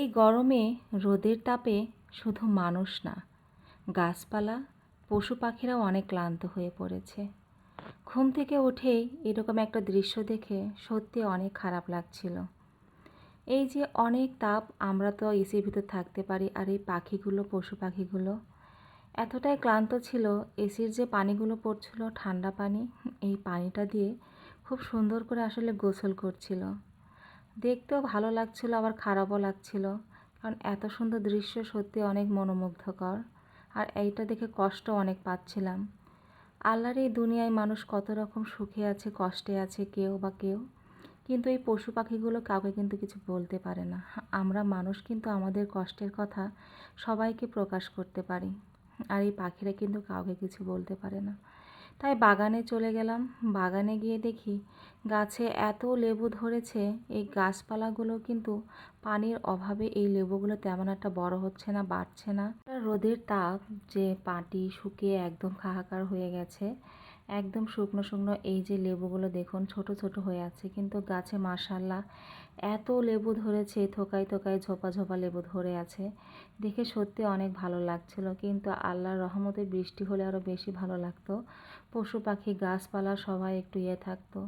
এই গরমে রোদের তাপে শুধু মানুষ না, গাছপালা পশু পাখিরাও অনেক ক্লান্ত হয়ে পড়েছে। ঘুম থেকে উঠেই এরকম একটা দৃশ্য দেখে সত্যি অনেক খারাপ লাগছিল। এই যে অনেক তাপ, আমরা তো এসির ভিতর থাকতে পারি, আর এই পাখিগুলো, পশু পাখিগুলো এতটাই ক্লান্ত ছিল। এসির যে পানিগুলো পড়ছিল, ঠান্ডা পানি, এই পানিটা দিয়ে খুব সুন্দর করে আসলে গোসল করছিল। দেখতেও ভালো লাগছিল, আবার খারাপও লাগছিল, কারণ এত সুন্দর দৃশ্য সত্যি অনেক মনোমুগ্ধকর। আর এইটা দেখে কষ্ট অনেক পাচ্ছিলাম। আল্লাহর এই দুনিয়ায় মানুষ কত রকম সুখে আছে, কষ্টে আছে, কেউ বা কেউ, কিন্তু এই পশু পাখিগুলো কাউকে কিন্তু কিছু বলতে পারে না। আমরা মানুষ কিন্তু আমাদের কষ্টের কথা সবাইকে প্রকাশ করতে পারি, আর এই পাখিরা কিন্তু কাউকে কিছু বলতে পারে না। তাই বাগানে চলে গেলাম। বাগানে গিয়ে দেখি গাছে এত লেবু ধরেছে। এই গাছপালাগুলো কিন্তু পানির অভাবে এই লেবুগুলো তেমন একটা বড় হচ্ছে না, বাড়ছে না। রোদের তাপ যে পাটি শুকিয়ে একদম হাহাকার হয়ে গেছে, একদম শুকনো শুকনো। এই যে লেবুগুলো দেখুন ছোট ছোট হয়ে আছে, কিন্তু গাছে মাশাআল্লাহ এত লেবু ধরেছে, থোকায় থোকায় ঝোপা ঝোপা লেবু ধরে আছে। দেখে সত্যি অনেক ভালো লাগছিল, কিন্তু আল্লাহর রহমতে বৃষ্টি হলে আরও বেশি ভালো লাগতো। পশু পাখি গাছপালা সবাই একটু থাকতো।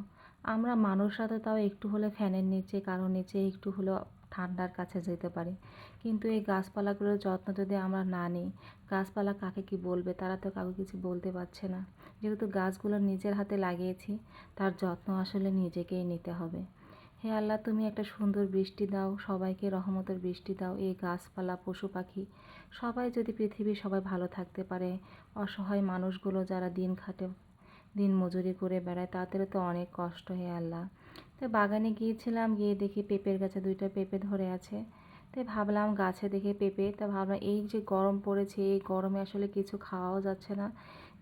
আমরা মানুষরা তো তাও একটু হলে ফ্যানের নিচে, কারোর নিচে একটু হলেও ঠান্ডার কাছে যেতে পারি, কিন্তু এই গাছপালাগুলোর যত্ন যদি আমরা না নিই, গাছপালা কাকে কি বলবে, তারা তো কাউকে কিছু বলতে পারছে না। যেহেতু গাছগুলো নিজের হাতে লাগিয়েছি, তার যত্ন আসলে নিজেকেই নিতে হবে। হে আল্লাহ, তুমি একটা সুন্দর বৃষ্টি দাও, সবাইকে রহমতের বৃষ্টি দাও। এই গাছপালা পশু পাখি সবাই যদি, পৃথিবীর সবাই ভালো থাকতে পারে। অসহায় মানুষগুলো যারা দিন খাটে, দিন মজুরি করে বেড়ায়, তাদের তো অনেক কষ্ট। হে আল্লাহ। তো বাগানে গিয়েছিলাম, গিয়ে দেখি পেঁপের গাছে 2টা পেঁপে ধরে আছে। তাই ভাবলাম গাছে দেখে পেঁপে, তা ভাবলাম এই যে গরম পড়েছে, এই গরমে আসলে কিছু খাওয়াও যাচ্ছে না।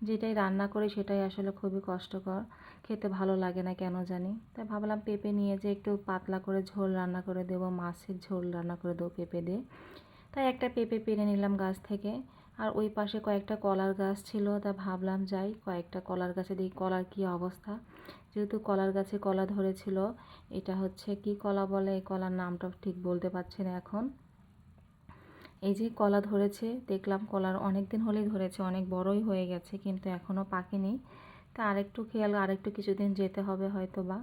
যেটাই রান্না করি সেটাই আসলে খুবই কষ্টকর, খেতে ভালো লাগে না কেন জানি। তাই ভাবলাম পেঁপে নিয়ে যে একটু পাতলা করে ঝোল রান্না করে দেবো, মাছের ঝোল রান্না করে দেবো পেঁপে দিয়ে। তাই একটা পেঁপে পেরে নিলাম গাছ থেকে। আর ওই পাশে কয়েকটা কলার গাছ ছিল, তা ভাবলাম যাই কয়েকটা কলার গাছে দেখি কলার কী অবস্থা। যেহেতু কলার গাছে কলা ধরেছিল, এটা হচ্ছে কি কলা বলে, এই কলার নামটা ঠিক বলতে পারছি না এখন। এই যে কলা ধরেছে, দেখলাম কলার অনেক দিন হলেই ধরেছে, অনেক বড়ই হয়ে গেছে, কিন্তু এখনও পাকেনি। তা আরেকটু খেয়াল, আরেকটু কিছুদিন যেতে হবে হয়তো বা।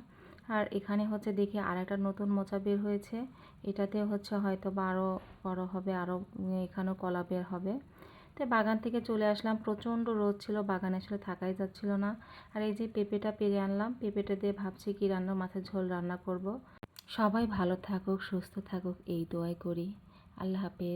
আর এখানে হচ্ছে দেখি আরেকটা নতুন মোচা বের হয়েছে, এটাতে হচ্ছে হয়তো বা আরও বড় হবে, আরও এখানেও কলা বের হবে। তো বাগান থেকে চলে আসলাম, প্রচণ্ড রোদ ছিল, বাগানে আসলে থাকাই যাচ্ছিল না। আর এই যে পেঁপেটা পেরে আনলাম, পেঁপেটা দিয়ে ভাবছি কি রান্না, মাছের ঝোল রান্না করব। সবাই ভালো থাকুক, সুস্থ থাকুক, এই দোয়াই করি। আল্লাহ হাফেজ।